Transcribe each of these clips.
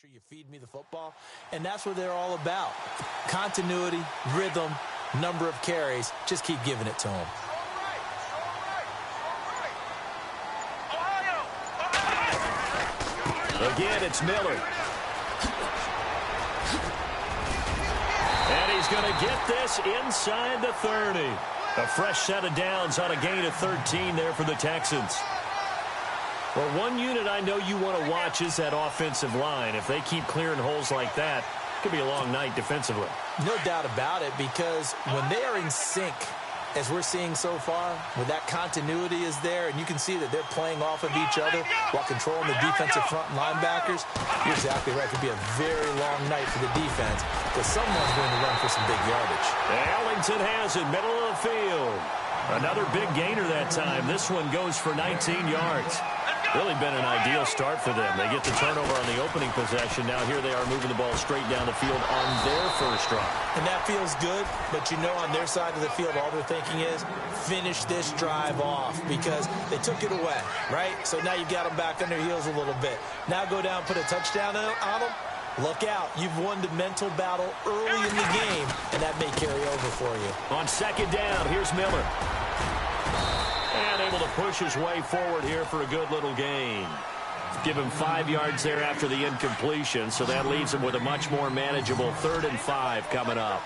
sure you feed me the football, and that's what they're all about. Continuity, rhythm, number of carries. Just keep giving it to them. Again, it's Miller. And he's going to get this inside the 30. A fresh set of downs on a gain of 13 there for the Texans. Well, one unit I know you want to watch is that offensive line. If they keep clearing holes like that, it could be a long night defensively. No doubt about it, because when they are in sync, as we're seeing so far, when that continuity is there, and you can see that they're playing off of each other while controlling the defensive front linebackers, you're exactly right. It could be a very long night for the defense, because someone's going to run for some big yardage. Ellington has it, middle of the field. Another big gainer that time. This one goes for 19 yards. Really been an ideal start for them. They get the turnover on the opening possession. Now here they are moving the ball straight down the field on their first drive. And that feels good, but you know on their side of the field, all they're thinking is finish this drive off because they took it away, right? So now you got them back on their heels a little bit. Now go down, put a touchdown on them. Look out. You've won the mental battle early in the game, and that may carry over for you. On second down, here's Miller. And able to push his way forward here for a good little gain. Give him 5 yards there after the incompletion, so that leaves him with a much more manageable 3rd and 5 coming up.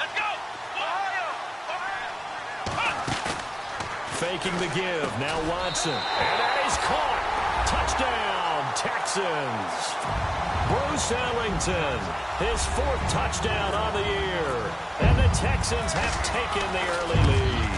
Let's go! Faking the give. Now Watson. And that is caught. Touchdown, Texans. Bruce Ellington, his 4th touchdown on the year. And the Texans have taken the early lead.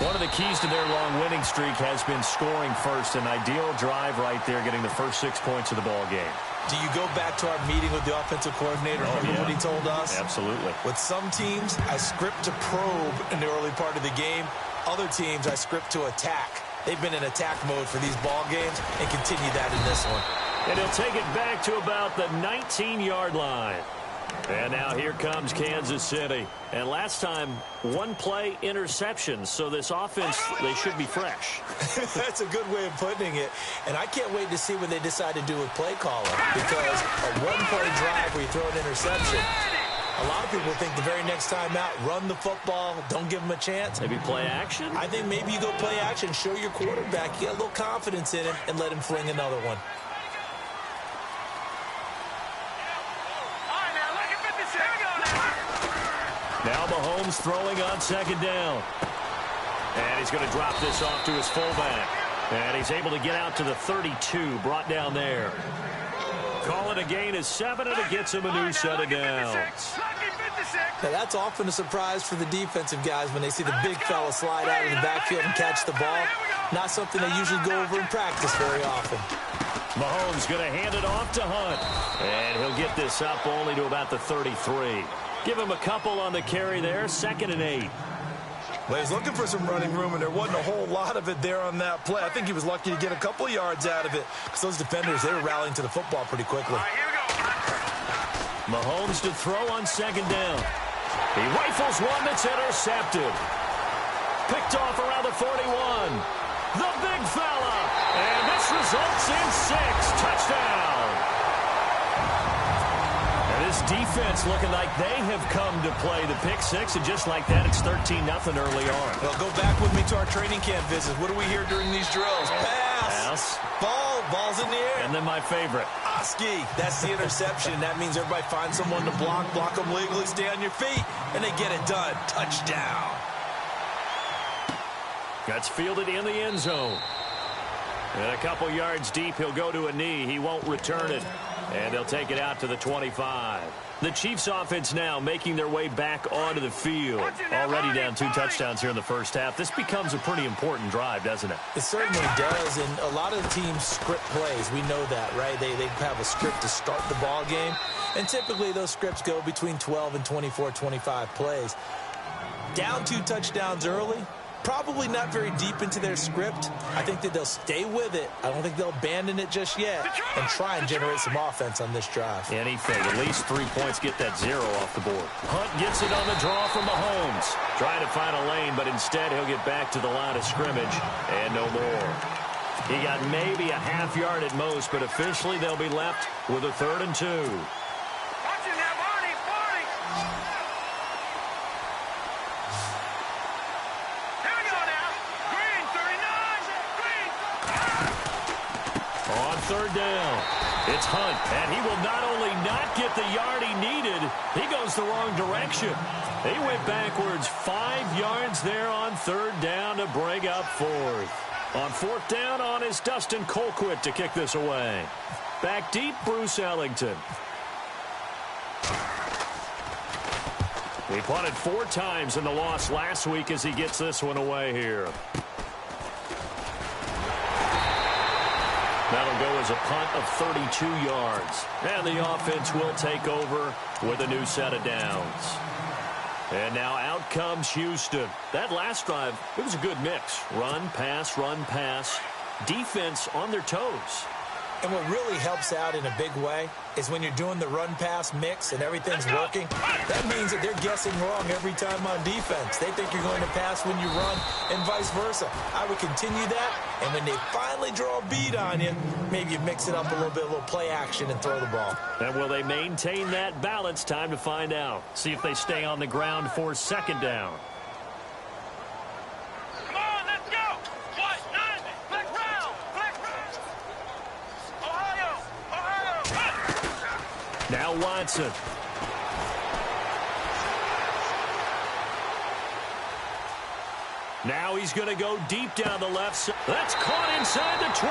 One of the keys to their long winning streak has been scoring first. An ideal drive right there, getting the first 6 points of the ball game. Do you go back to our meeting with the offensive coordinator? Remember what he told us? Absolutely. With some teams, I script to probe in the early part of the game. Other teams, I script to attack. They've been in attack mode for these ball games and continue that in this one. And he'll take it back to about the 19-yard line. And now here comes Kansas City. And last time, 1-play interception. So this offense, they should be fresh. That's a good way of putting it. And I can't wait to see what they decide to do with play calling. Because a 1-play drive where you throw an interception, a lot of people think the very next time out, run the football, don't give them a chance. Maybe play action? I think maybe you go play action, show your quarterback, get a little confidence in him, and let him fling another one. Now Mahomes throwing on second down. And he's going to drop this off to his fullback. And he's able to get out to the 32, brought down there. Call it a gain of 7, and it gets him a new set of downs. Now that's often a surprise for the defensive guys when they see the big fella slide out of the backfield and catch the ball. Not something they usually go over in practice very often. Mahomes going to hand it off to Hunt. And he'll get this up only to about the 33. Give him a couple on the carry there, 2nd and 8. Well, he's looking for some running room, and there wasn't a whole lot of it there on that play. I think he was lucky to get a couple of yards out of it because those defenders, they were rallying to the football pretty quickly. All right, here we go. Mahomes to throw on second down. He rifles one that's intercepted. Picked off around the 41. The big fella. And this results in 6. Touchdown. This defense looking like they have come to play the pick 6, and just like that, it's 13-0 early on. Well, go back with me to our training camp visits. What do we hear during these drills? Pass. Ball's in the air. And then my favorite. Oski. That's the interception. That means everybody finds someone to block them legally, stay on your feet, and they get it done. Touchdown. That's fielded in the end zone. And a couple yards deep, he'll go to a knee. He won't return it. And they'll take it out to the 25. The Chiefs offense now making their way back onto the field. Already down 2 touchdowns here in the first half. This becomes a pretty important drive, doesn't it? It certainly does, and a lot of the teams script plays. We know that, right? They have a script to start the ball game, and typically those scripts go between 12 and 24, 25 plays. Down 2 touchdowns early, probably not very deep into their script. I think that they'll stay with it. I don't think they'll abandon it just yet and try and generate some offense on this drive. Anything. At least 3 points, get that 0 off the board. Hunt gets it on the draw from Mahomes. Trying to find a lane, but instead he'll get back to the line of scrimmage and no more. He got maybe a half yard at most, but officially they'll be left with a 3rd and 2. Watch it now, Barney, Barney. Here we go now. Green, 39. Green. On 3rd down, it's Hunt, and he will not only not get the yard he needed, he goes the wrong direction. He went backwards 5 yards there on 3rd down to bring up 4th. On 4th down on is Dustin Colquitt to kick this away. Back deep, Bruce Ellington. He punted 4 times in the loss last week as he gets this one away here. That'll go as a punt of 32 yards. And the offense will take over with a new set of downs. And now out comes Houston. That last drive, it was a good mix. Run, pass, defense on their toes. And what really helps out in a big way is when you're doing the run-pass mix and everything's working, that means that they're guessing wrong every time on defense. They think you're going to pass when you run and vice versa. I would continue that, and when they finally draw a bead on you, maybe you mix it up a little bit, a little play action and throw the ball. And will they maintain that balance? Time to find out. See if they stay on the ground for 2nd down. Now Watson. Now he's going to go deep down the left side. That's caught inside the 20.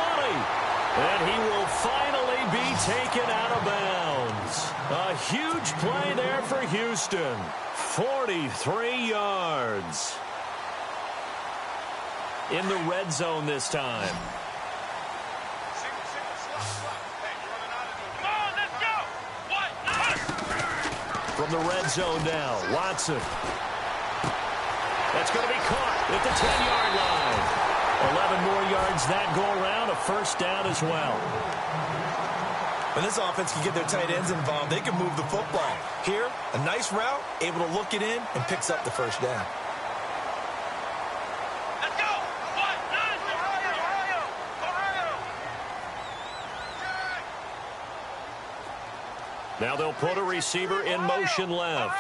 And he will finally be taken out of bounds. A huge play there for Houston. 43 yards. In the red zone this time. From the red zone now, Watson. That's going to be caught at the 10-yard line. 11 more yards that go around, a 1st down as well. When this offense can get their tight ends involved, they can move the football. Here, a nice route, able to look it in, and picks up the 1st down. Let's go! Ohio! Now they'll put a receiver in motion left.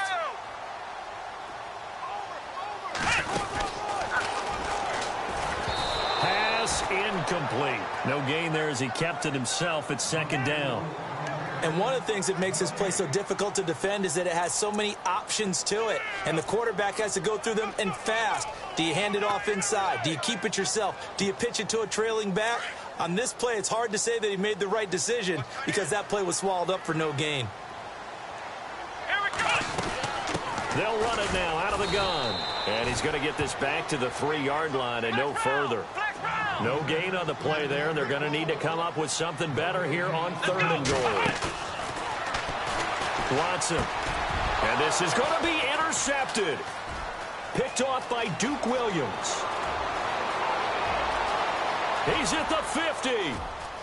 Pass incomplete. No gain there as he kept it himself at 2nd down. And one of the things that makes this play so difficult to defend is that it has so many options to it. And the quarterback has to go through them and fast. Do you hand it off inside? Do you keep it yourself? Do you pitch it to a trailing back? On this play, it's hard to say that he made the right decision because that play was swallowed up for no gain. They'll run it now out of the gun. And he's going to get this back to the 3-yard line and no further. No gain on the play there. They're going to need to come up with something better here on 3rd and goal. Watson. And this is going to be intercepted. Picked off by Duke Williams. He's at the 50.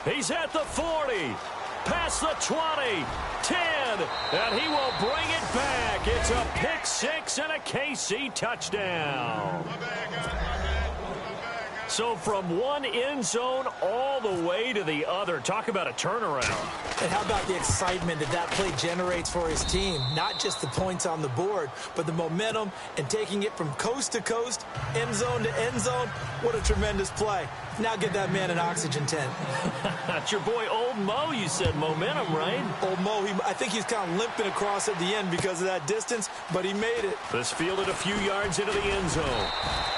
He's at the 40. Past the 20. 10. And he will bring it back. It's a pick 6 and a KC touchdown. So from one end zone all the way to the other. Talk about a turnaround. And how about the excitement that that play generates for his team? Not just the points on the board, but the momentum and taking it from coast to coast, end zone to end zone. What a tremendous play. Now get that man an oxygen tent. That's your boy Old Mo. You said momentum, right? Old Mo, I think he's kind of limping across at the end because of that distance, but he made it. This fielded a few yards into the end zone.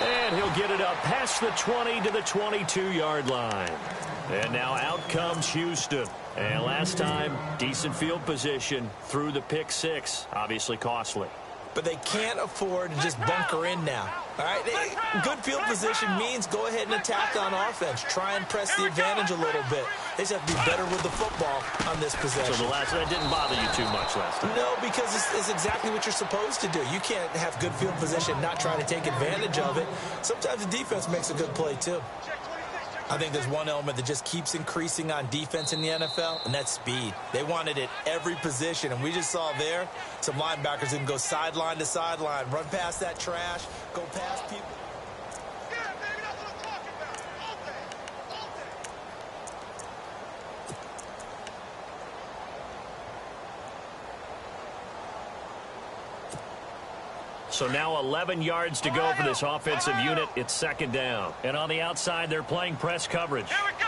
And he'll get it up past the 20 to the 22-yard line. And now out comes Houston. And last time, decent field position through the pick 6. Obviously costly. But they can't afford to just bunker in now. All right, good field position means go ahead and attack on offense. Try and press the advantage a little bit. They just have to be better with the football on this possession. So that didn't bother you too much last time? No, because it's exactly what you're supposed to do. You can't have good field position, not try to take advantage of it. Sometimes the defense makes a good play, too. I think there's one element that just keeps increasing on defense in the NFL, and that's speed. They want it at every position, and we just saw there some linebackers who can go sideline to sideline, run past that trash, go past people. So now 11 yards to go for this offensive unit. It's second down. And on the outside, they're playing press coverage. Here we go.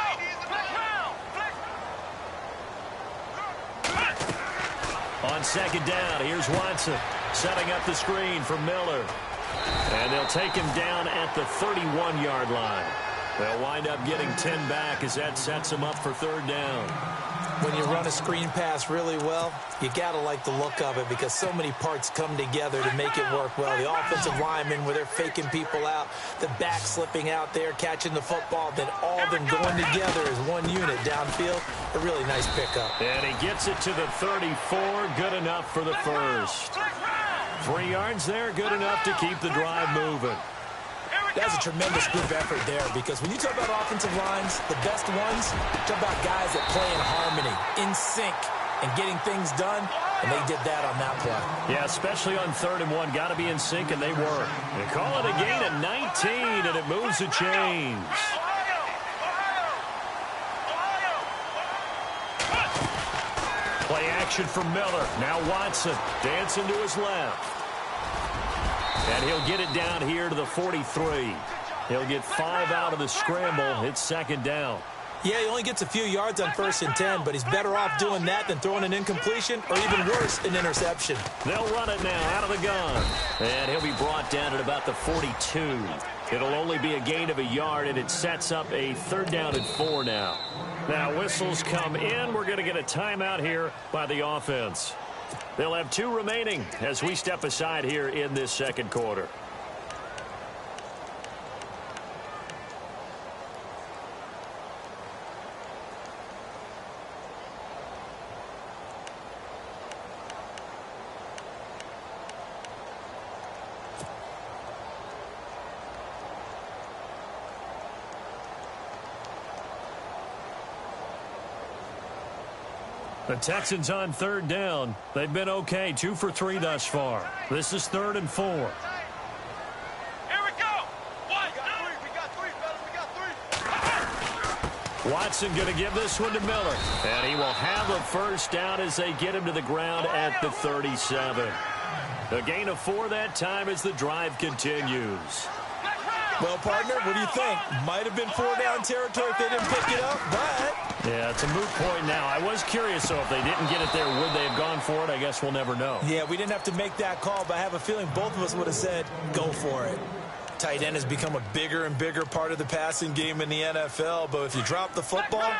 On second down, here's Watson setting up the screen for Miller. And they'll take him down at the 31-yard line. They'll wind up getting 10 back as that sets them up for third down. When you run a screen pass really well, you got to like the look of it because so many parts come together to make it work well. The offensive linemen, where they're faking people out, the back slipping out there, catching the football, then all of them going together as one unit downfield. A really nice pickup. And he gets it to the 34, good enough for the first. 3 yards there, good enough to keep the drive moving. That's a tremendous group effort there because when you talk about offensive lines, the best ones, talk about guys that play in harmony, in sync, and getting things done, and they did that on that play. Yeah, especially on 3rd and 1. Got to be in sync, and they were. They call it a gain of 19, and it moves the chains. Play action from Miller. Now Watson dancing to his left. And he'll get it down here to the 43. He'll get 5 out of the scramble. It's second down. Yeah, he only gets a few yards on 1st and 10, but he's better off doing that than throwing an incompletion or even worse, an interception. They'll run it now out of the gun. And he'll be brought down at about the 42. It'll only be a gain of a yard, and it sets up a 3rd down and 4 now. Now whistles come in. We're going to get a timeout here by the offense. They'll have 2 remaining as we step aside here in this second quarter. The Texans on 3rd down. They've been okay, 2 for 3 thus far. This is 3rd and 4. Here we go. 1, 2. We got 3, fellas. We got 3. Watson going to give this one to Miller. And he will have a first down as they get him to the ground at the 37. A gain of 4 that time as the drive continues. Well, partner, what do you think? Might have been 4-down territory if they didn't pick it up, but... Yeah, it's a moot point now. I was curious, though, if they didn't get it there, would they have gone for it? I guess we'll never know. Yeah, we didn't have to make that call, but I have a feeling both of us would have said, go for it. Tight end has become a bigger and bigger part of the passing game in the NFL, but if you drop the football,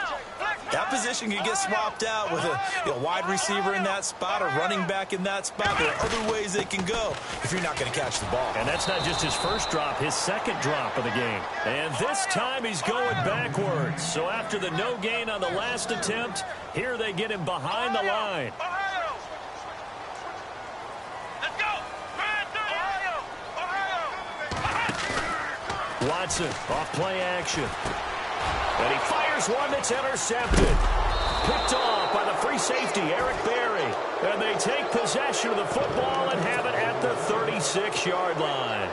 that position can get swapped out with a wide receiver in that spot, a running back in that spot. There are other ways they can go if you're not going to catch the ball. And that's not just his first drop, his second drop of the game. And this time he's going backwards. So after the no gain on the last attempt, here they get him behind the line. Watson off play action. And he fires one that's intercepted. Picked off by the free safety, Eric Berry. And they take possession of the football and have it at the 36-yard line.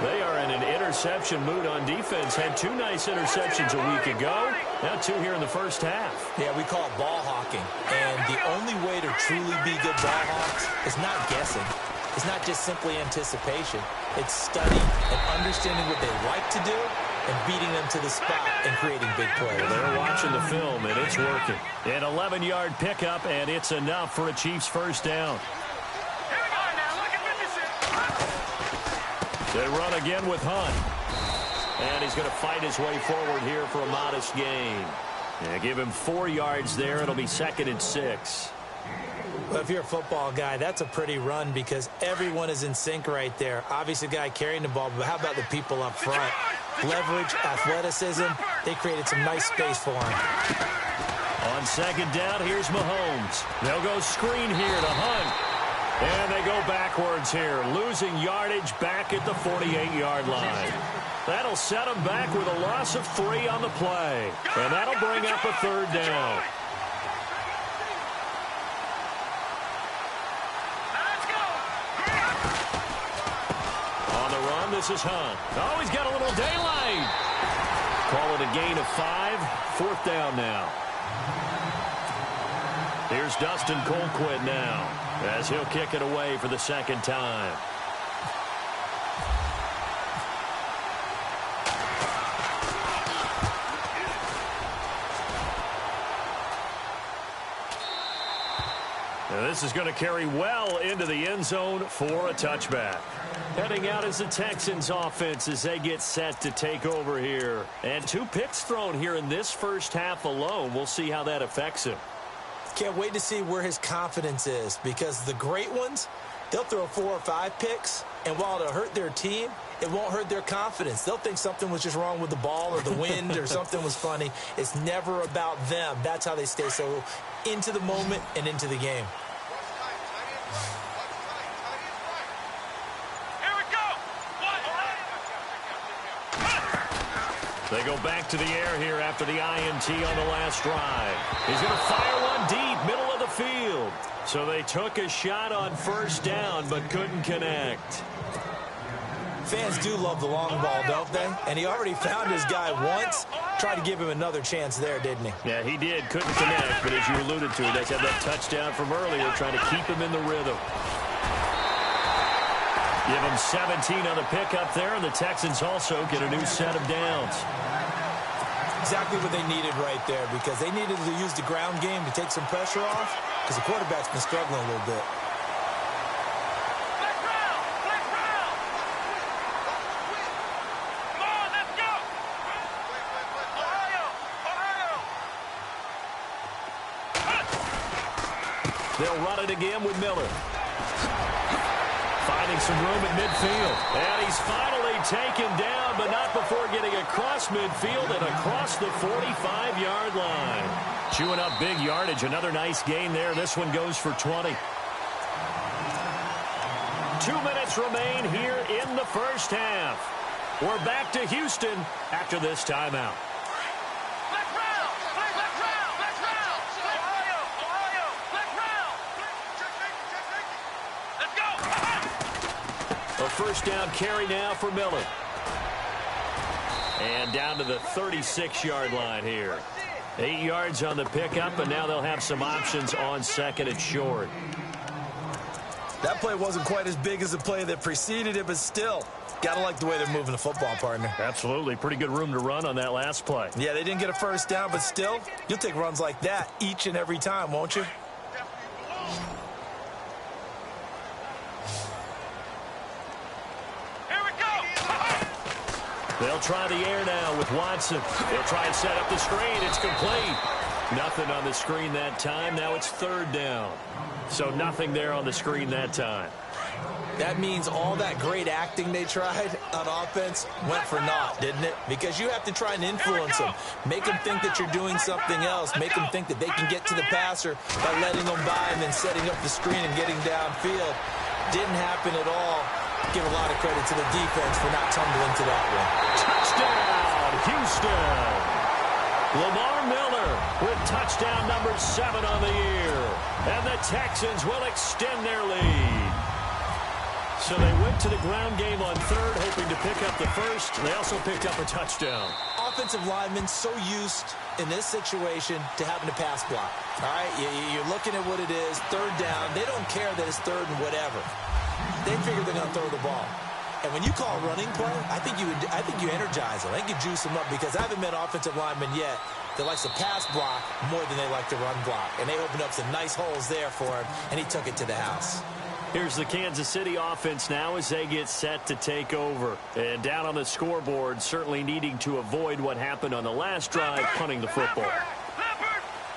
They are in an interception mood on defense. Had 2 nice interceptions a week ago. Now 2 here in the first half. Yeah, we call it ball hawking. And the only way to truly be good ball hawks is not guessing. It's not just simply anticipation. It's studying and understanding what they like to do and beating them to the spot and creating big plays. They're watching the film, and it's working. An 11-yard pickup, and it's enough for a Chiefs first down. They run again with Hunt. And he's going to fight his way forward here for a modest gain. Yeah, give him 4 yards there. It'll be 2nd and 6. Well, if you're a football guy, that's a pretty run because everyone is in sync right there. Obviously, the guy carrying the ball, but how about the people up front? Leverage, athleticism, they created some nice space for him. On 2nd down, here's Mahomes. They'll go screen here to Hunt. And they go backwards here, losing yardage back at the 48-yard line. That'll set them back with a loss of 3 on the play. And that'll bring up a 3rd down. This is Hunt. Oh, he's got a little daylight. Call it a gain of 5. 4th down now. Here's Dustin Colquitt now as he'll kick it away for the 2nd time. And this is going to carry well into the end zone for a touchback. Heading out is the Texans offense as they get set to take over here. And 2 picks thrown here in this first half alone. We'll see how that affects him. Can't wait to see where his confidence is, because the great ones, they'll throw 4 or 5 picks, and while it'll hurt their team, it won't hurt their confidence. They'll think something was just wrong with the ball or the wind or something was funny. It's never about them. That's how they stay so into the moment and into the game. Here we go. They go back to the air here after the INT on the last drive. He's going to fire one deep, middle of the field. So they took a shot on first down but couldn't connect. Fans do love the long ball, don't they? And he already found his guy once. Tried to give him another chance there, didn't he? Yeah, he did. Couldn't connect, but as you alluded to, he does have that touchdown from earlier, trying to keep him in the rhythm. Give him 17 on the pickup there, and the Texans also get a new set of downs. Exactly what they needed right there, because they needed to use the ground game to take some pressure off, because the quarterback's been struggling a little bit. They'll run it again with Miller. Finding some room at midfield. And he's finally taken down, but not before getting across midfield and across the 45-yard line. Chewing up big yardage. Another nice gain there. This one goes for 20. 2 minutes remain here in the first half. We're back to Houston after this timeout. A first down carry now for Miller. And down to the 36-yard line here. 8 yards on the pickup, and now they'll have some options on second and short. That play wasn't quite as big as the play that preceded it, but still, gotta like the way they're moving the football, partner. Absolutely. Pretty good room to run on that last play. Yeah, they didn't get a first down, but still, you'll take runs like that each and every time, won't you? They'll try the air now with Watson. They'll try and set up the screen. It's complete. Nothing on the screen that time. Now it's third down. So nothing there on the screen that time. That means all that great acting they tried on offense went for naught, didn't it? Because you have to try and influence them. Make them think that you're doing something else. Make them think that they can get to the passer by letting them by and then setting up the screen and getting downfield. Didn't happen at all. Give a lot of credit to the defense for not tumbling to that one. Touchdown, Houston. Lamar Miller with touchdown number 7 on the year. And the Texans will extend their lead. So they went to the ground game on third, hoping to pick up the first. They also picked up a touchdown. Offensive linemen so used in this situation to having to pass block. All right, you're looking at what it is, third down. They don't care that it's third and whatever. They figure they're going to throw the ball. And when you call a running play, I think you energize them. I think you juice them up, because I haven't met offensive linemen yet that likes to pass block more than they like to run block. And they opened up some nice holes there for him, and he took it to the house. Here's the Kansas City offense now as they get set to take over. And down on the scoreboard, certainly needing to avoid what happened on the last drive, punting the football.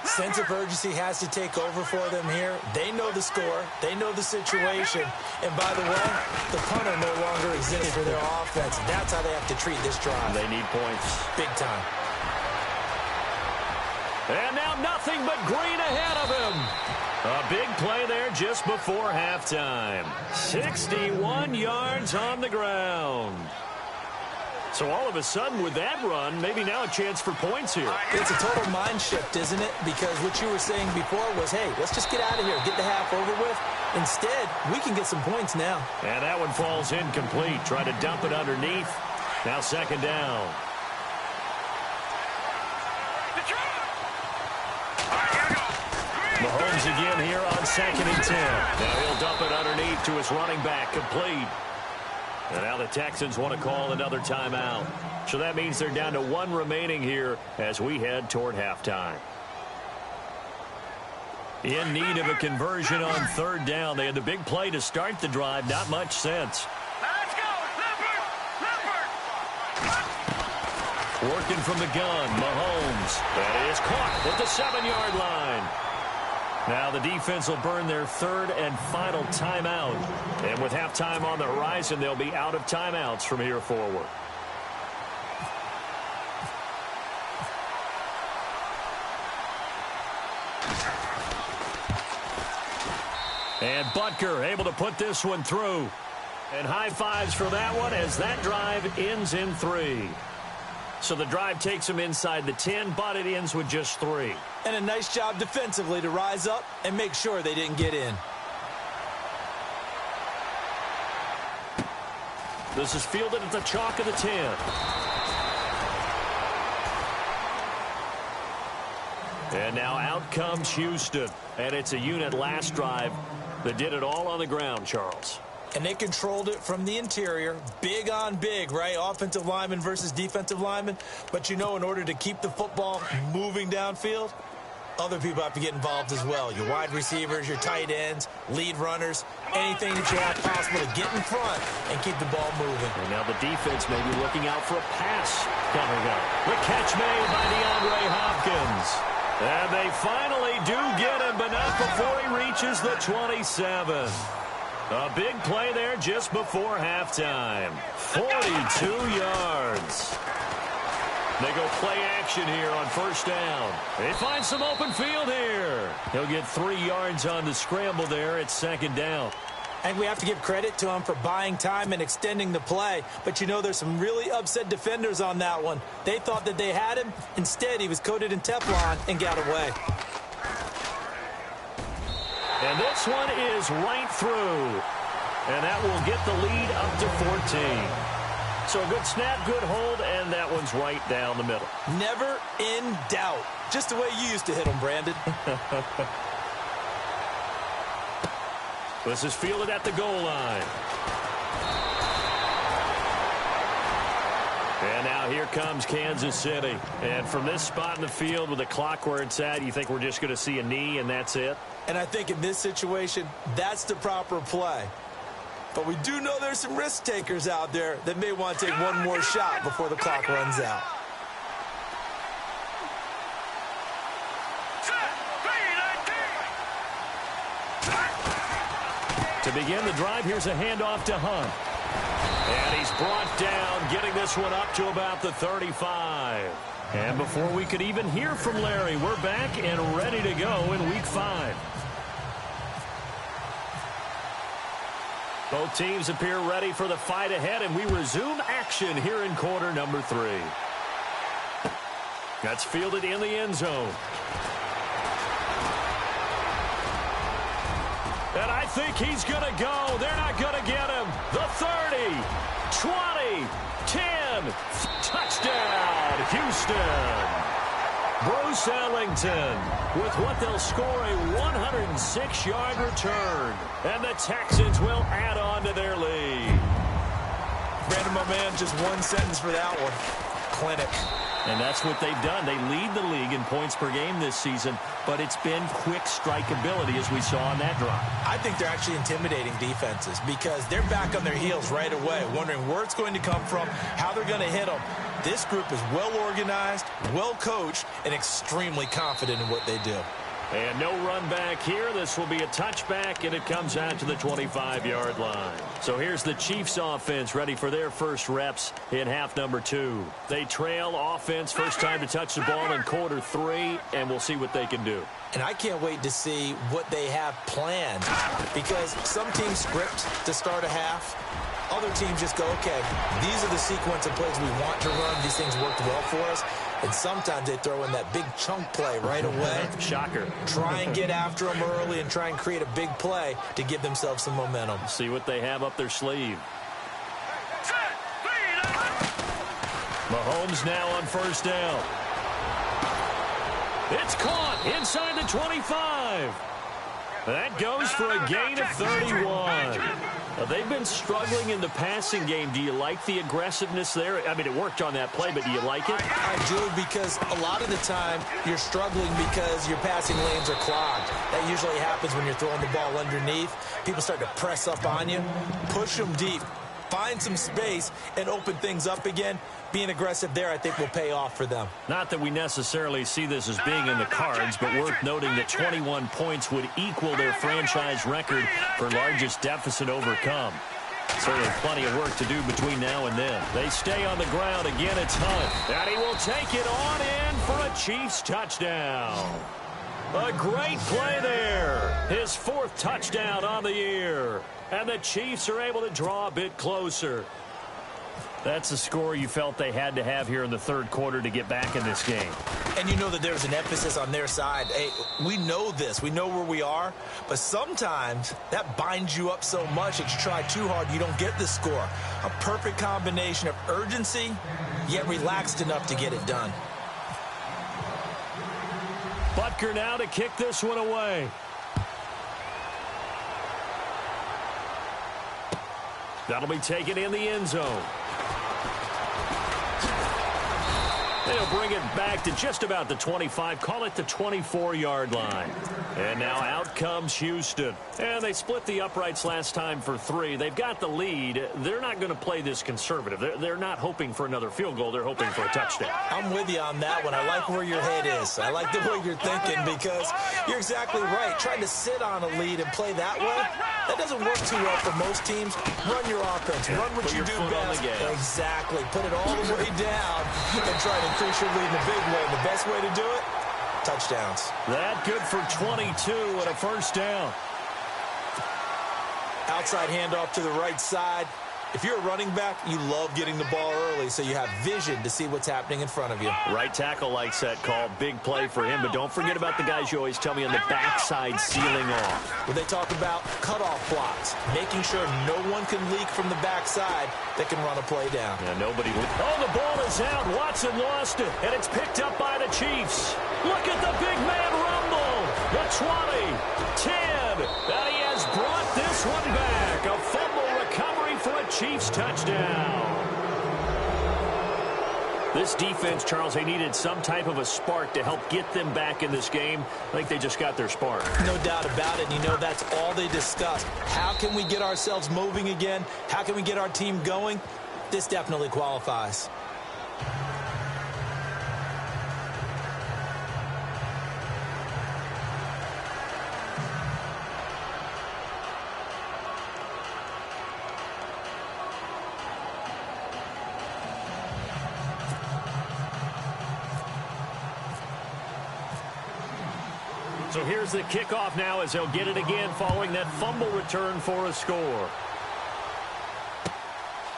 Sense of urgency has to take over for them here. They know the score. They know the situation. And by the way, the punter no longer exists for their offense. That's how they have to treat this drive. They need points. Big time. And now nothing but green ahead of him. A big play there just before halftime. 61 yards on the ground. So all of a sudden with that run, maybe now a chance for points here. It's a total mind shift, isn't it? Because what you were saying before was, hey, let's just get out of here, get the half over with. Instead, we can get some points now. And that one falls incomplete. Try to dump it underneath. Now second down. Mahomes again here on second and 10. Now he'll dump it underneath to his running back, complete. And now the Texans want to call another timeout. So that means they're down to 1 remaining here as we head toward halftime. In need of a conversion on third down. They had the big play to start the drive. Not much sense. Let's go! Leopard! Working from the gun, Mahomes. That is caught at the 7-yard line. Now the defense will burn their third and final timeout. And with halftime on the horizon, they'll be out of timeouts from here forward. And Butker able to put this one through. And high fives for that one as that drive ends in 3. So the drive takes them inside the 10, but it ends with just 3. And a nice job defensively to rise up and make sure they didn't get in. This is fielded at the chalk of the 10. And now out comes Houston. And it's a unit last drive that did it all on the ground, Charles. And they controlled it from the interior. Big on big, right? Offensive lineman versus defensive lineman. But you know, in order to keep the football moving downfield, other people have to get involved as well. Your wide receivers, your tight ends, lead runners, anything that you have possible to get in front and keep the ball moving. And now the defense may be looking out for a pass coming up. The catch made by DeAndre Hopkins. And they finally do get him, but not before he reaches the 27. A big play there just before halftime. 42 yards. They go play action here on first down. They find some open field here. He'll get 3 yards on the scramble there at second down. And we have to give credit to him for buying time and extending the play. But you know, there's some really upset defenders on that one. They thought that they had him. Instead, he was coated in Teflon and got away. And this one is right through. And that will get the lead up to 14. So a good snap, good hold, and that one's right down the middle. Never in doubt. Just the way you used to hit them, Brandon. This is fielded at the goal line. And now here comes Kansas City. And from this spot in the field with the clock where it's at, you think we're just going to see a knee and that's it? And I think in this situation, that's the proper play. But we do know there's some risk takers out there that may want to take one more shot before the clock runs out. To begin the drive, here's a handoff to Hunt. And he's brought down, getting this one up to about the 35. And before we could even hear from Larry, we're back and ready to go in Week 5. Both teams appear ready for the fight ahead, and we resume action here in quarter number 3. That's fielded in the end zone. And I think he's going to go. They're not going to get him. The 30, 20, 10. Touchdown, Houston. Bruce Ellington with what they'll score a 106-yard return. And the Texans will add on to their lead. Brandon, my man, just one sentence for that one. Clinic. And that's what they've done. They lead the league in points per game this season, but it's been quick strike ability as we saw on that drive. I think they're actually intimidating defenses because they're back on their heels right away, wondering where it's going to come from, how they're going to hit them. This group is well organized, well coached, and extremely confident in what they do. And no run back here. This will be a touchback, and it comes out to the 25-yard line. So here's the Chiefs offense ready for their first reps in half number 2. They trail offense, first time to touch the ball in quarter 3, and we'll see what they can do. And I can't wait to see what they have planned because some teams script to start a half. Other teams just go, okay, these are the sequence of plays we want to run. These things worked well for us. And sometimes they throw in that big chunk play right away. Shocker. Try and get after them early and try and create a big play to give themselves some momentum. See what they have up their sleeve. Mahomes now on first down. It's caught inside the 25. That goes for a gain of 31. They've been struggling in the passing game. Do you like the aggressiveness there? I mean, it worked on that play, but do you like it? I do, because a lot of the time you're struggling because your passing lanes are clogged. That usually happens when you're throwing the ball underneath. People start to press up on you. Push them deep. Find some space and open things up again. Being aggressive there, I think, will pay off for them. Not that we necessarily see this as being in the cards, but worth noting that 21 points would equal their franchise record for largest deficit overcome. Certainly plenty of work to do between now and then. They stay on the ground. Again, it's Hunt. And he will take it on in for a Chiefs touchdown. A great play there. His 4th touchdown on the year. And the Chiefs are able to draw a bit closer. That's a score you felt they had to have here in the 3rd quarter to get back in this game. And you know that there's an emphasis on their side. Hey, we know this. We know where we are. But sometimes that binds you up so much that you try too hard, you don't get the score. A perfect combination of urgency, yet relaxed enough to get it done. Butker now to kick this one away. That'll be taken in the end zone. They'll bring it back to just about the 25, call it the 24-yard line. And now out comes Houston. And they split the uprights last time for 3. They've got the lead. They're not going to play this conservative. They're not hoping for another field goal. They're hoping for a touchdown. I'm with you on that one. I like where your head is. I like the way you're thinking, because you're exactly right. Trying to sit on a lead and play that way, that doesn't work too well for most teams. Run your offense. Run what you do best. Exactly. Put it all the way down and try to increase your lead in a big way. And the best way to do it, touchdowns. That good for 22 and a first down. Outside handoff to the right side. If you're a running back, you love getting the ball early so you have vision to see what's happening in front of you. Right tackle likes that call. Big play for him, but don't forget about the guys you always tell me on the backside sealing off. When they talk about cutoff blocks, making sure no one can leak from the backside that can run a play down. Yeah, nobody. Oh, the ball is out. Watson lost it, and it's picked up by the Chiefs. Look at the big man rumble. The 20, 10, and he has brought this one back. A fumble recovery for a Chiefs touchdown. This defense, Charles, they needed some type of a spark to help get them back in this game. I think they just got their spark. No doubt about it. You know, that's all they discussed. How can we get ourselves moving again? How can we get our team going? This definitely qualifies. So here's the kickoff now as they'll get it again following that fumble return for a score.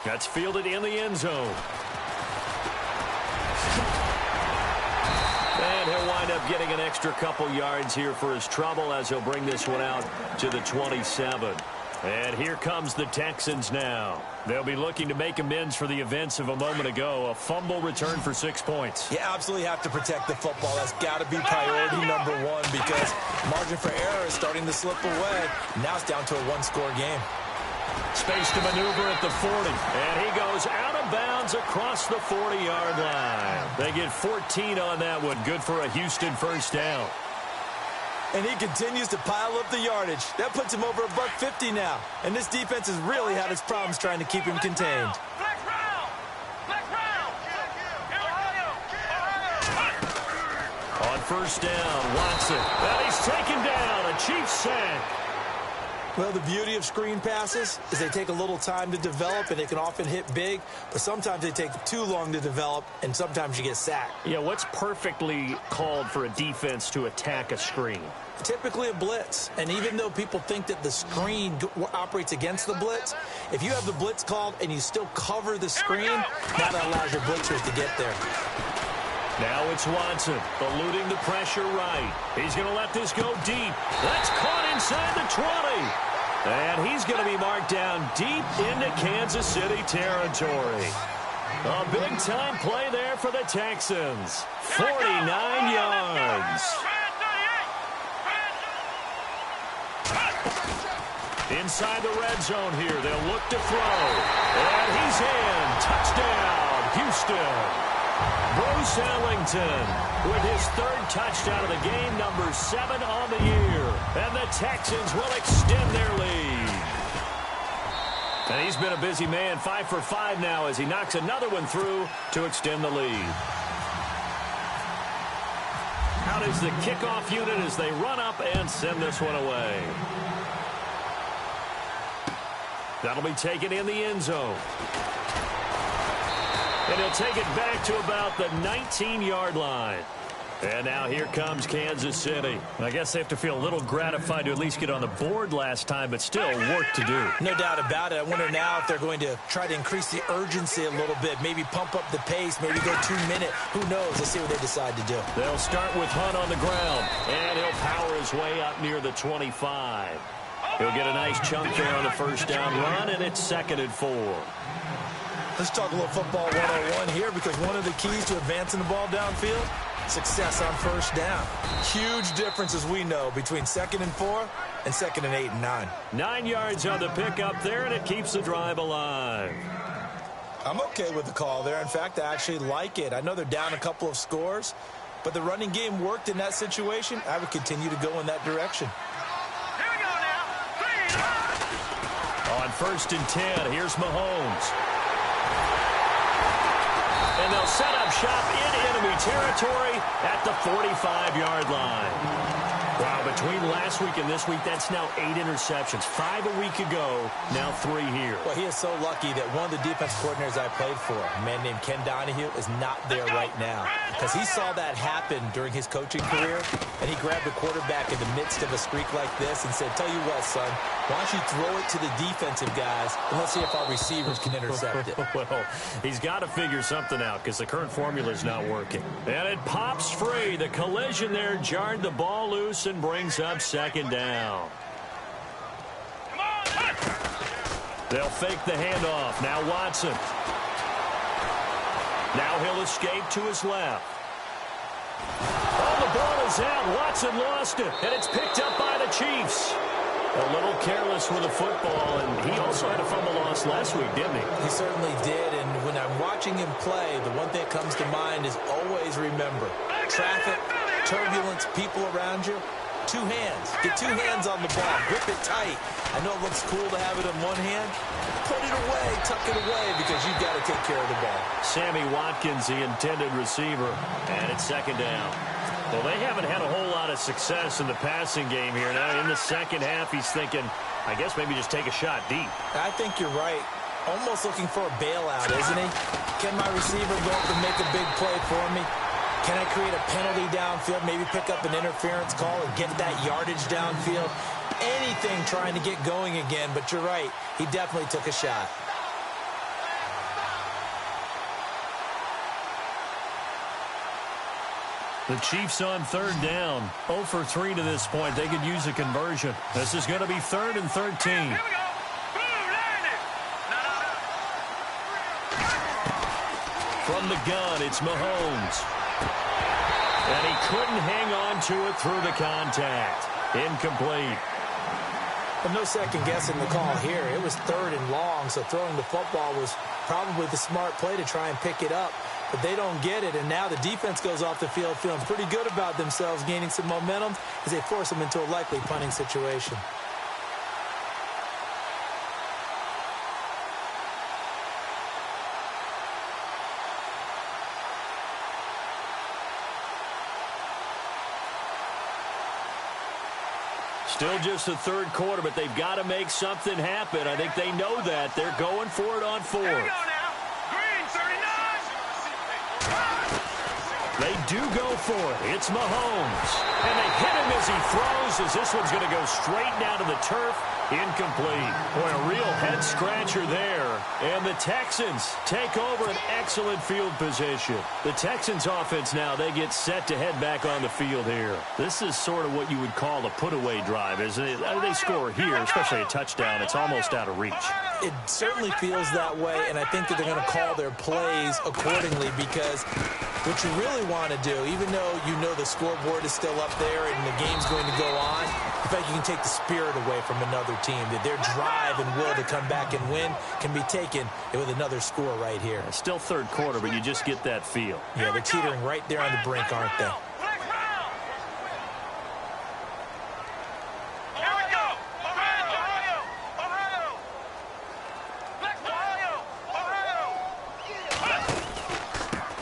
That's fielded in the end zone. And he'll wind up getting an extra couple yards here for his trouble as he'll bring this one out to the 27. And here comes the Texans now. They'll be looking to make amends for the events of a moment ago. A fumble return for 6 points. You absolutely have to protect the football. That's got to be priority number one, because margin for error is starting to slip away. Now it's down to a one-score game. Space to maneuver at the 40. And he goes out of bounds across the 40-yard line. They get 14 on that one. Good for a Houston first down. And he continues to pile up the yardage. That puts him over $150 now. And this defense has really had its problems trying to keep him contained. On first down, Watson. And he's taken down. A Chiefs sack. Well, the beauty of screen passes is they take a little time to develop, and they can often hit big, but sometimes they take too long to develop, and sometimes you get sacked. Yeah, what's perfectly called for a defense to attack a screen? Typically a blitz. And even though people think that the screen operates against the blitz, if you have the blitz called and you still cover the screen, that allows your blitzers to get there. Now it's Watson, eluding the pressure right. He's going to let this go deep. That's caught inside the 20. And he's going to be marked down deep into Kansas City territory. A big-time play there for the Texans. 49 yards. inside the red zone here. They'll look to throw. And he's in. Touchdown, Houston. Bruce Ellington with his third touchdown of the game, number 7 on the year. And the Texans will extend their lead. And he's been a busy man, 5 for 5 now as he knocks another one through to extend the lead. Out is the kickoff unit as they run up and send this one away. That'll be taken in the end zone. And he'll take it back to about the 19-yard line. And now here comes Kansas City. I guess they have to feel a little gratified to at least get on the board last time, but still work to do. No doubt about it. I wonder now if they're going to try to increase the urgency a little bit, maybe pump up the pace, maybe go 2-minute. Who knows? Let's see what they decide to do. They'll start with Hunt on the ground, and he'll power his way up near the 25. He'll get a nice chunk there on the first down run, and it's 2nd and 4. Let's talk a little football 101 here, because one of the keys to advancing the ball downfield, success on first down. Huge difference, as we know, between 2nd and 4 and 2nd and 8 and 9. 9 yards on the pickup there, and it keeps the drive alive. I'm okay with the call there. In fact, I actually like it. I know they're down a couple of scores, but the running game worked in that situation. I would continue to go in that direction. Here we go now. On 1st and 10, here's Mahomes. And they'll set up shop in enemy territory at the 45-yard line. Wow, between last week and this week, that's now 8 interceptions. 5 a week ago, now 3 here. Well, he is so lucky that one of the defense coordinators I played for, a man named Ken Donahue, is not there right now. Because he saw that happen during his coaching career, and he grabbed the quarterback in the midst of a streak like this and said, tell you what, son, why don't you throw it to the defensive guys, and let's see if our receivers can intercept it. Well, he's got to figure something out because the current formula is not working. And it pops free. The collision there jarred the ball loose and brings up 2nd down. Come on, touch. They'll fake the handoff. Now Watson. Now he'll escape to his left. Oh, the ball is out. Watson lost it, and it's picked up by the Chiefs. A little careless with the football, and he also had a fumble loss last week, didn't he? He certainly did, and when I'm watching him play, the one thing that comes to mind is always remember, traffic, turbulence, people around you, 2 hands. Get 2 hands on the ball. Grip it tight. I know it looks cool to have it in one hand. Put it away, tuck it away, because you've got to take care of the ball. Sammy Watkins, the intended receiver, and it's 2nd down. Well, they haven't had a whole lot of success in the passing game here. Now, in the second half, he's thinking, I guess maybe just take a shot deep. I think you're right. Almost looking for a bailout, isn't he? Can my receiver go up and make a big play for me? Can I create a penalty downfield, maybe pick up an interference call and get that yardage downfield? Anything trying to get going again, but you're right. He definitely took a shot. The Chiefs on 3rd down. 0 for 3 to this point. They could use a conversion. This is going to be 3rd and 13. Here we go. Boom, land it. From the gun, it's Mahomes. And he couldn't hang on to it through the contact. Incomplete. But no second guessing the call here. It was 3rd and long, so throwing the football was probably the smart play to try and pick it up. But they don't get it, and now the defense goes off the field feeling pretty good about themselves, gaining some momentum as they force them into a likely punting situation. Still just the 3rd quarter, but they've got to make something happen. I think they know that. They're going for it on 4th. Here we go now. Green, 39. They do go for it. It's Mahomes. And they hit him as he throws, as this one's going to go straight down to the turf. Incomplete. Boy, a real head-scratcher there. And the Texans take over an excellent field position. The Texans offense now, they get set to head back on the field here. This is sort of what you would call a put-away drive, isn't it? They score here, especially a touchdown. It's almost out of reach. It certainly feels that way, and I think that they're going to call their plays accordingly because What you really want to do, even though you know the scoreboard is still up there and the game's going to go on, in fact, you can take the spirit away from another team, that their drive and will to come back and win can be taken with another score right here. Still third quarter, but you just get that feel. Yeah, they're teetering right there on the brink, aren't they?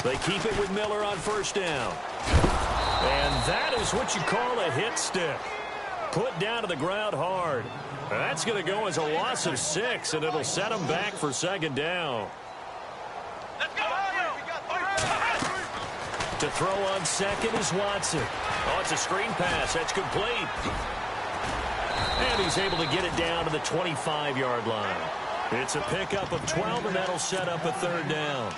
They keep it with Miller on first down. And that is what you call a hit stick. Put down to the ground hard. That's going to go as a loss of 6, and it'll set them back for second down. To throw on second is Watson. Oh, it's a screen pass. That's complete. And he's able to get it down to the 25-yard line. It's a pickup of 12, and that'll set up a third down.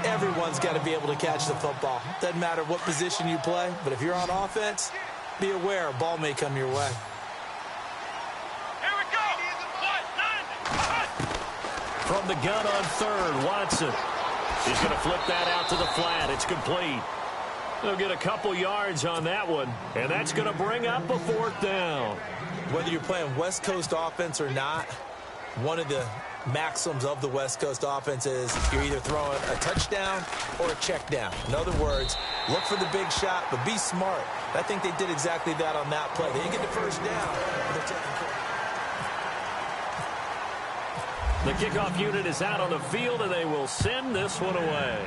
Everyone's got to be able to catch the football. Doesn't matter what position you play, but if you're on offense, be aware a ball may come your way. Here we go. From the gun on third, Watson. He's going to flip that out to the flat. It's complete. They'll get a couple yards on that one, and that's going to bring up a fourth down. Whether you're playing West Coast offense or not, one of the maxims of the West Coast offense is you're either throwing a touchdown or a check down. In other words, look for the big shot, but be smart. I think they did exactly that on that play. They didn't get the first down, but they're taking care. The kickoff unit is out on the field, and they will send this one away.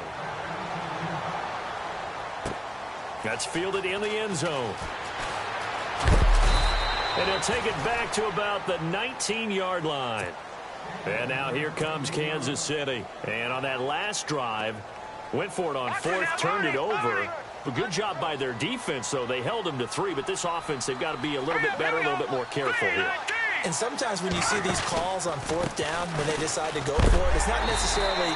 That's fielded in the end zone. And he'll take it back to about the 19-yard line. And now here comes Kansas City. And on that last drive, went for it on fourth, turned it over. A good job by their defense, though. They held them to 3, but this offense, they've got to be a little bit better, a little bit more careful here. And sometimes when you see these calls on fourth down, when they decide to go for it, it's not necessarily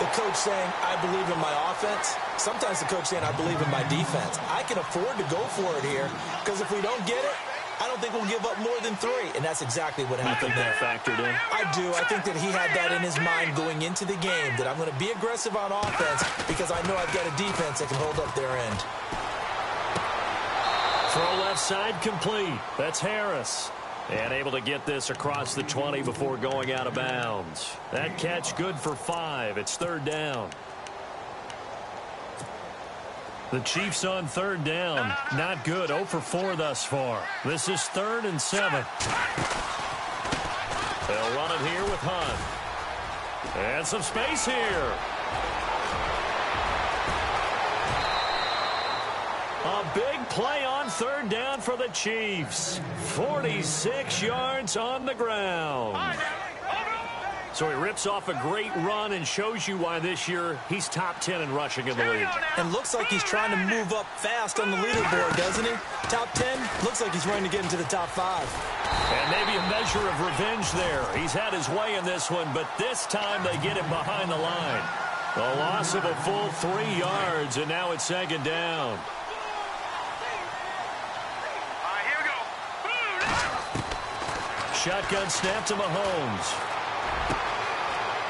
the coach saying, I believe in my offense. Sometimes the coach saying, I believe in my defense. I can afford to go for it here, because if we don't get it, I don't think we'll give up more than 3. And that's exactly what happened there. That factored in? I do. I think that he had that in his mind going into the game, that I'm going to be aggressive on offense because I know I've got a defense that can hold up their end. Throw left side complete. That's Harris. And able to get this across the 20 before going out of bounds. That catch good for 5. It's third down. The Chiefs on third down. Not good. 0 for 4 thus far. This is 3rd and 7. They'll run it here with Hunt. And some space here. A big play on third down for the Chiefs. 46 yards on the ground. So he rips off a great run and shows you why this year he's top 10 in rushing in the league. And looks like he's trying to move up fast on the leaderboard, doesn't he? Top 10, looks like he's trying to get into the top 5. And maybe a measure of revenge there. He's had his way in this one, but this time they get him behind the line. A loss of a full 3 yards, and now it's second down. Here we go. Shotgun snap to Mahomes.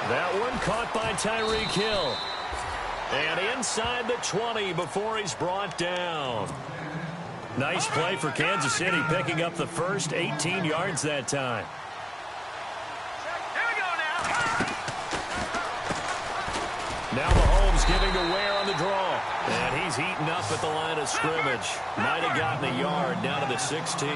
That one caught by Tyreek Hill. And inside the 20 before he's brought down. Nice play for Kansas City, picking up the first 18 yards that time. Here we go Now Mahomes giving to Ware on the draw. And he's heating up at the line of scrimmage. Might have gotten a yard down to the 16.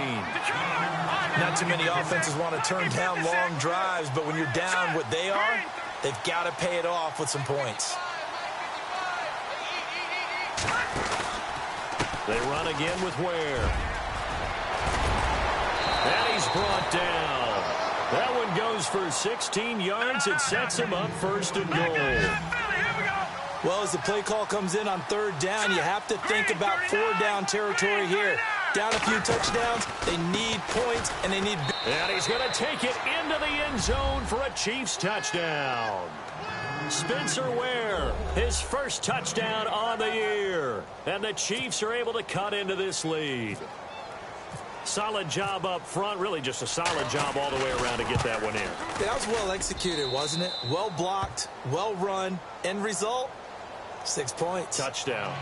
Not too many offenses want to turn down long drives, but when you're down what they are, they've got to pay it off with some points. They run again with Ware. And he's brought down. That one goes for 16 yards. It sets him up first and goal. Well, as the play call comes in on third down, you have to think about 4-down territory here. Down a few touchdowns, they need points, and they need... And he's going to take it into the end zone for a Chiefs touchdown. Spencer Ware, his first touchdown on the year. And the Chiefs are able to cut into this lead. Solid job up front, really just a solid job all the way around to get that one in. That was well executed, wasn't it? Well blocked, well run. End result, 6 points. Touchdown.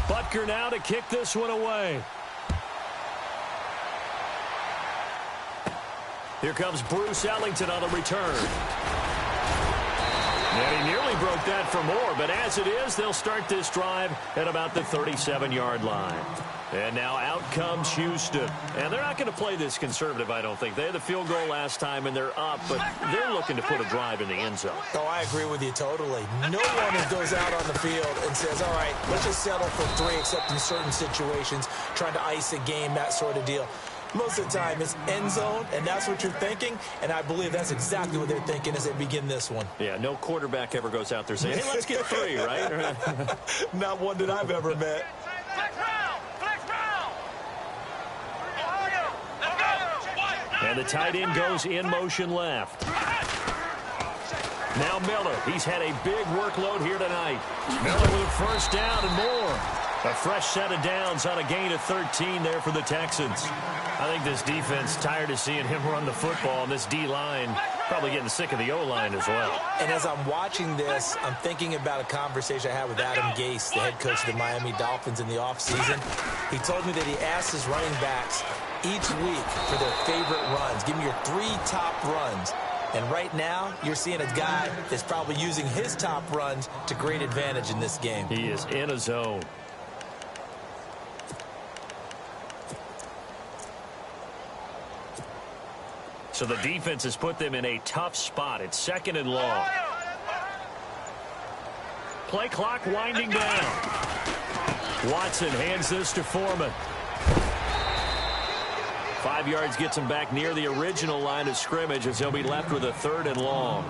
Butker now to kick this one away. Here comes Bruce Ellington on the return. And he nearly broke that for more, but as it is, they'll start this drive at about the 37-yard line. And now out comes Houston. And they're not going to play this conservative, I don't think. They had the field goal last time, and they're up, but they're looking to put a drive in the end zone. Oh, I agree with you totally. No one goes out on the field and says, all right, let's just settle for 3, except in certain situations, trying to ice a game, that sort of deal. Most of the time, it's end zone, and that's what you're thinking, and I believe that's exactly what they're thinking as they begin this one. Yeah, no quarterback ever goes out there saying, hey, let's get 3, right? Not one that I've ever met. Flex round! Flex round! Let's go! And the tight end goes in motion left. Now Miller. He's had a big workload here tonight. Miller with a first down and more. A fresh set of downs on a gain of 13 there for the Texans. I think this defense tired of seeing him run the football, and this D-line probably getting sick of the O-line as well. And as I'm watching this, I'm thinking about a conversation I had with Adam Gase, the head coach of the Miami Dolphins in the offseason. He told me that he asked his running backs each week for their favorite runs. Give me your 3 top runs. And right now, you're seeing a guy that's probably using his top runs to great advantage in this game. He is in a zone. So the defense has put them in a tough spot. It's 2nd and long. Play clock winding down. Watson hands this to Foreman. 5 yards gets him back near the original line of scrimmage as he'll be left with a 3rd and long.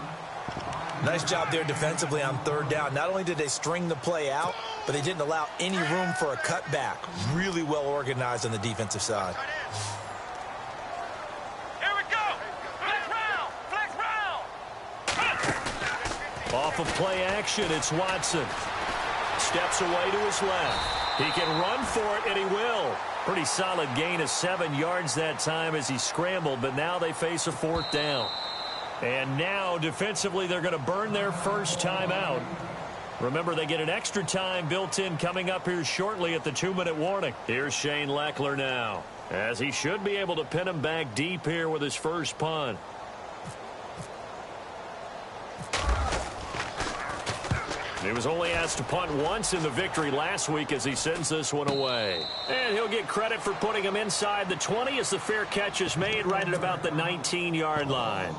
Nice job there defensively on 3rd down. Not only did they string the play out, but they didn't allow any room for a cutback. Really well organized on the defensive side. Here we go! Flex round! Flex round! Off of play action, it's Watson. Steps away to his left. He can run for it, and he will. Pretty solid gain of 7 yards that time as he scrambled, but now they face a 4th down. And now, defensively, they're going to burn their first time out. Remember, they get an extra time built in coming up here shortly at the 2-minute warning. Here's Shane Leckler now, as he should be able to pin him back deep here with his first punt. He was only asked to punt once in the victory last week as he sends this one away. And he'll get credit for putting him inside the 20 as the fair catch is made right at about the 19-yard line.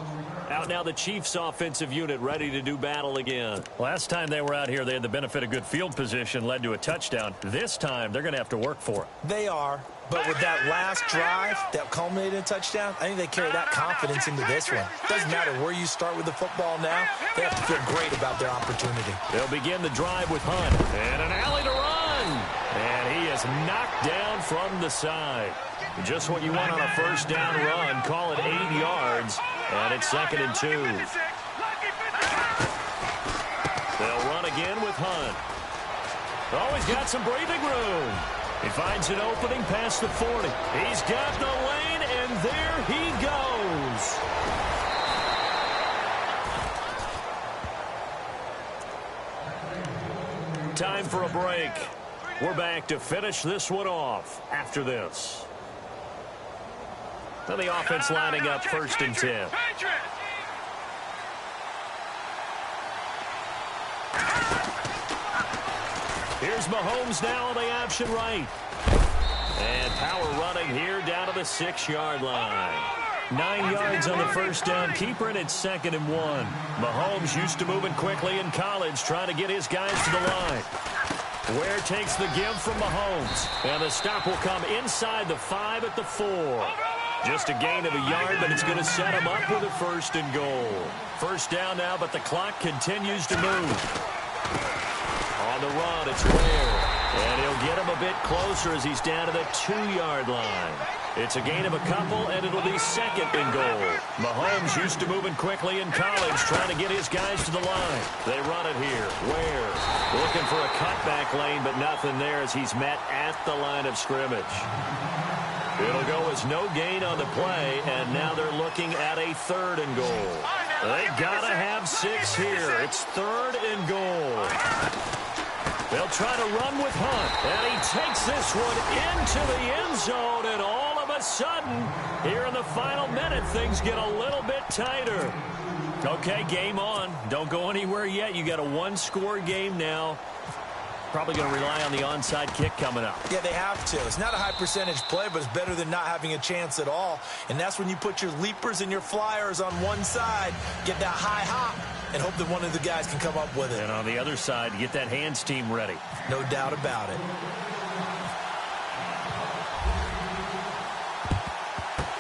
Out now the Chiefs offensive unit ready to do battle again. Last time they were out here, they had the benefit of good field position, led to a touchdown. This time, they're going to have to work for it. They are, but with that last drive that culminated in a touchdown, I think they carry that confidence into this one. Doesn't matter where you start with the football now, they have to feel great about their opportunity. They'll begin the drive with Hunt. And an alley to run. And he is knocked down from the side. Just what you want on a first down run. Call it 8 yards. And it's 2nd and 2. They'll run again with Hunt. Oh, he's got some breathing room. He finds an opening past the 40. He's got the lane, and there he goes. Time for a break. We're back to finish this one off after this. Now the offense lining up 1st and 10. Here's Mahomes now on the option right. And power running here down to the 6-yard line. 9 yards on the first down keeper, and it's 2nd and 1. Mahomes used to moving quickly in college, trying to get his guys to the line. Ware takes the give from Mahomes. And the stop will come inside the 5 at the 4. Just a gain of a yard, but it's going to set him up with a 1st and goal. First down now, but the clock continues to move. On the run, it's Ware. And he'll get him a bit closer as he's down to the 2-yard line. It's a gain of a couple, and it'll be second and goal. Mahomes used to moving quickly in college, trying to get his guys to the line. They run it here. Ware looking for a cutback lane, but nothing there as he's met at the line of scrimmage. It'll go as no gain on the play, and now they're looking at a third and goal. They got to have 6 here. It's third and goal. They'll try to run with Hunt, and he takes this one into the end zone, and all of a sudden, here in the final minute, things get a little bit tighter. Okay, game on. Don't go anywhere yet. You got a one-score game now. Probably going to rely on the onside kick coming up. Yeah, they have to. It's not a high-percentage play, but it's better than not having a chance at all. And that's when you put your leapers and your flyers on one side, get that high hop, and hope that one of the guys can come up with it. And on the other side, get that hands team ready. No doubt about it.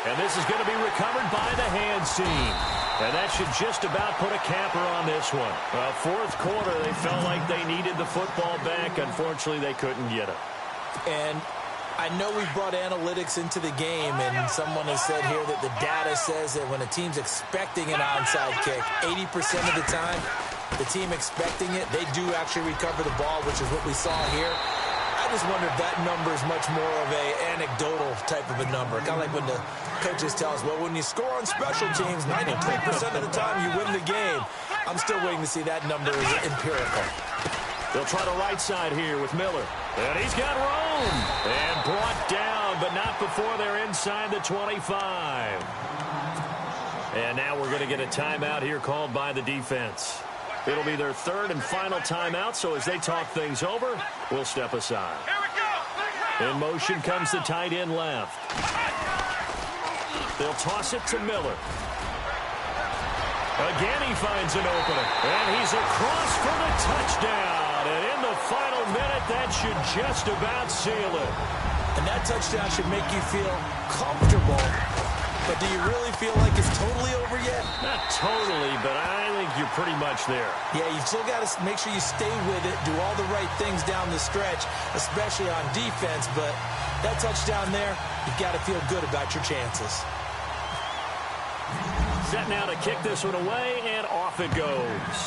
And this is going to be recovered by the hands team. And that should just about put a capper on this one. Well, fourth quarter, they felt like they needed the football back. Unfortunately, they couldn't get it. And I know we brought analytics into the game, and someone has said here that the data says that when a team's expecting an onside kick, 80% of the time, the team expecting it, they do actually recover the ball, which is what we saw here. I just wonder if that number is much more of a anecdotal type of a number. Kind of like when the coaches tell us, well, when you score on special teams, 93% of the time you win the game. I'm still waiting to see that number is empirical. They'll try the right side here with Miller. And he's got room. And brought down, but not before they're inside the 25. And now we're going to get a timeout here called by the defense. It'll be their third and final timeout, so as they talk things over, we'll step aside. In motion comes the tight end left. They'll toss it to Miller. Again, he finds an opening. And he's across for the touchdown. And in the final minute, that should just about seal it. And that touchdown should make you feel comfortable. But do you really feel like it's totally over yet? Not totally, but I think you're pretty much there. Yeah, you still got to make sure you stay with it, do all the right things down the stretch, especially on defense. But that touchdown there, you've got to feel good about your chances. Set now to kick this one away, and off it goes.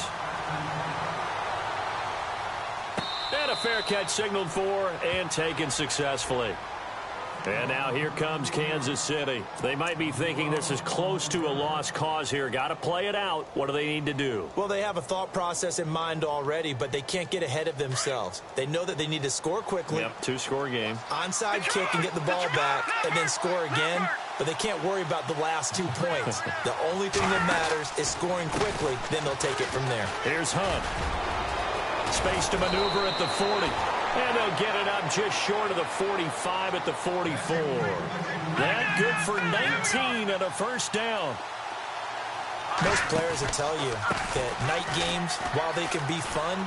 And a fair catch signaled for and taken successfully. And now here comes Kansas City. They might be thinking this is close to a lost cause here. Got to play it out. What do they need to do? Well, they have a thought process in mind already, but they can't get ahead of themselves. They know that they need to score quickly. Yep, 2-score game. Onside kick and get the ball back, and then score again. But they can't worry about the last 2 points. The only thing that matters is scoring quickly. Then they'll take it from there. Here's Hunt. Space to maneuver at the 40. And they'll get it up just short of the 45 at the 44. That good for 19 and a first down. Most players will tell you that night games, while they can be fun,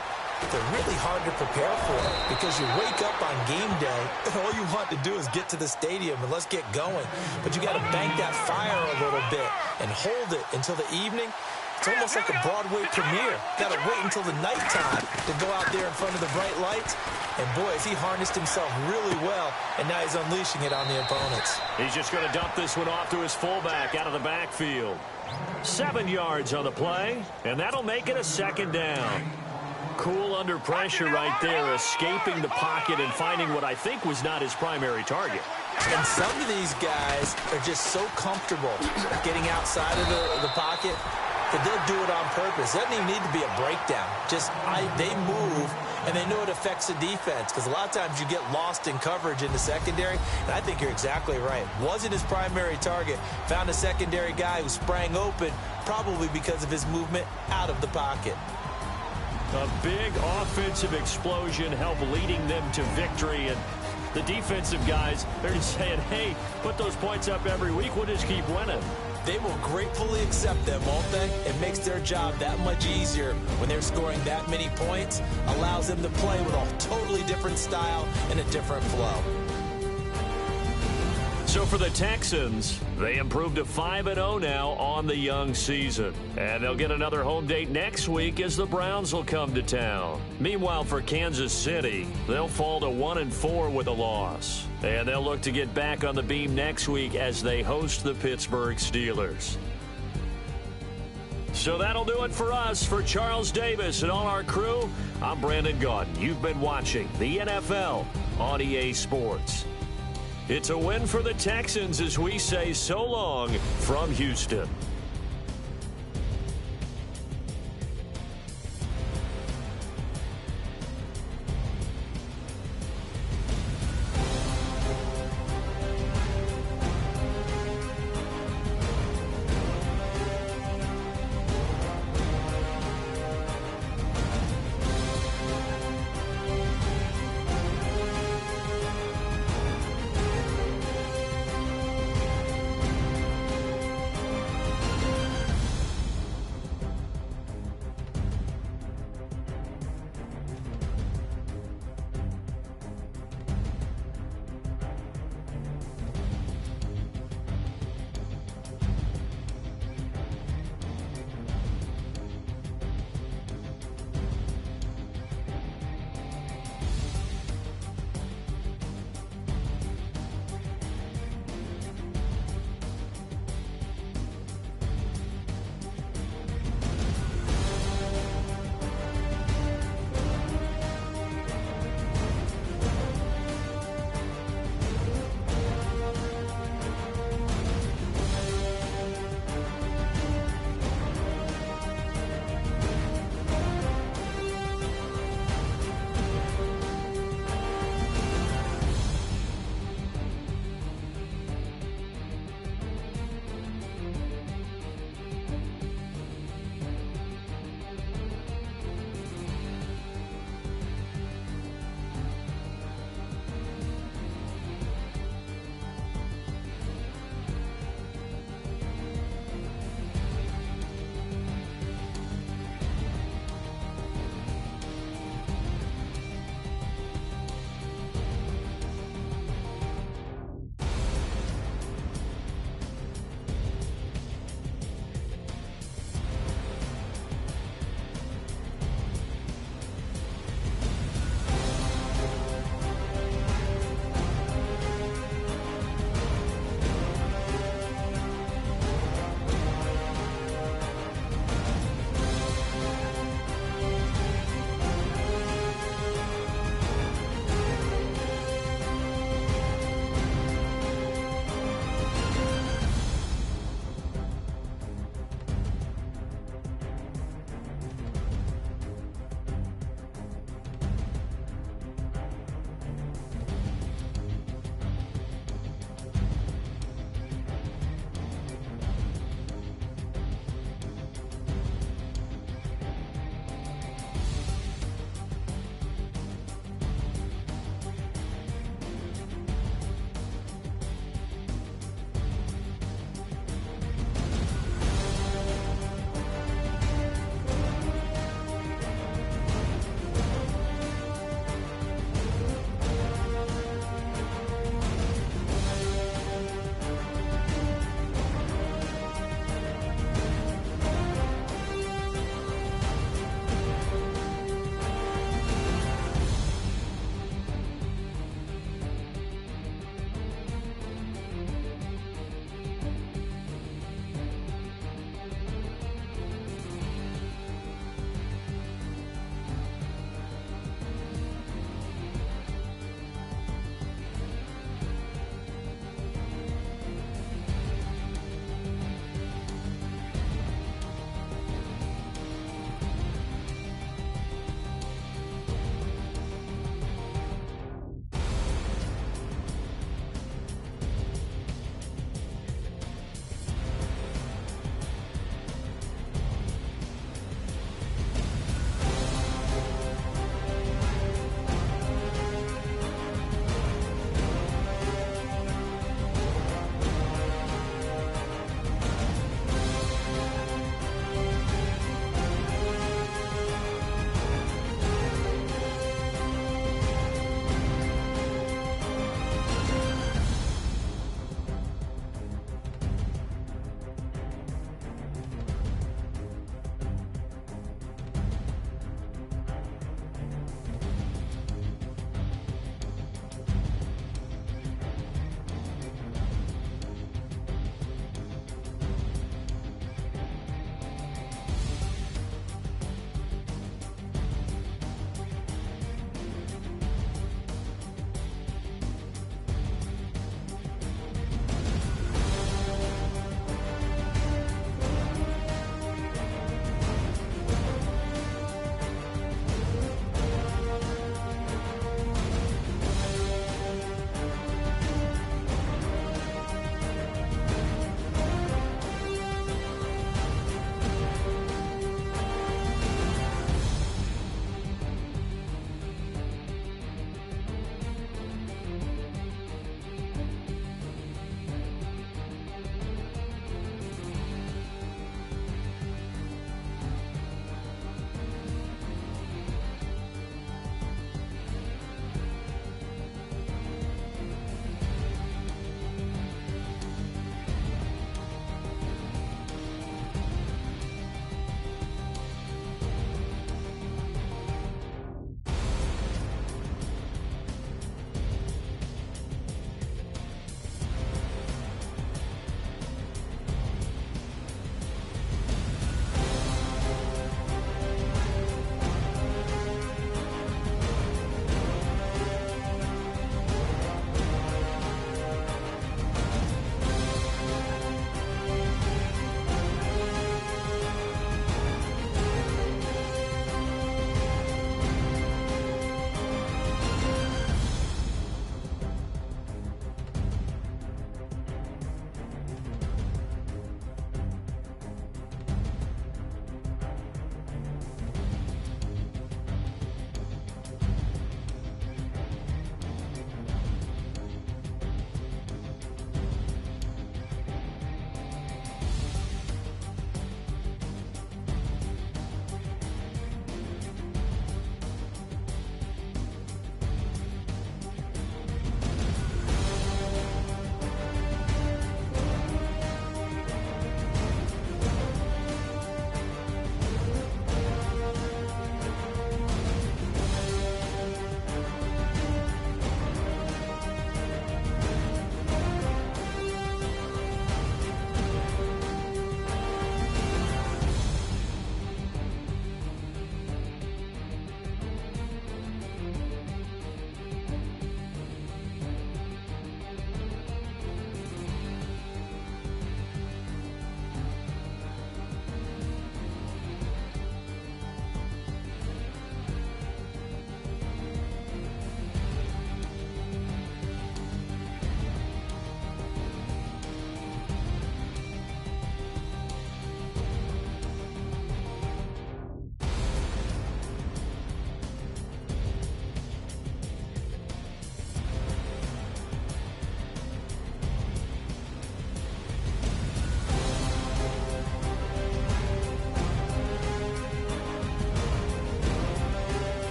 they're really hard to prepare for because you wake up on game day and all you want to do is get to the stadium and let's get going. But you got to bank that fire a little bit and hold it until the evening. It's almost like a Broadway premiere. Got to wait until the nighttime to go out there in front of the bright lights. And boy, has he harnessed himself really well, and now he's unleashing it on the opponents. He's just going to dump this one off to his fullback out of the backfield. 7 yards on the play, and that'll make it a second down. Cool under pressure right there, escaping the pocket and finding what I think was not his primary target. And some of these guys are just so comfortable getting outside of the pocket that they'll do it on purpose. It doesn't even need to be a breakdown. Just they move, and they know it affects the defense because a lot of times you get lost in coverage in the secondary, and I think you're exactly right. Wasn't his primary target. Found a secondary guy who sprang open, probably because of his movement out of the pocket. A big offensive explosion helped leading them to victory, and the defensive guys, they're just saying, hey, put those points up every week, we'll just keep winning. They will gratefully accept them, won't they? It makes their job that much easier when they're scoring that many points. Allows them to play with a totally different style and a different flow. So So for the Texans, they improved to 5-0 now on the young season. And they'll get another home date next week as the Browns will come to town. Meanwhile, for Kansas City, they'll fall to 1-4 with a loss. And they'll look to get back on the beam next week as they host the Pittsburgh Steelers. So that'll do it for us. For Charles Davis and all our crew, I'm Brandon Gaudin. You've been watching the NFL on EA Sports. It's a win for the Texans as we say so long from Houston.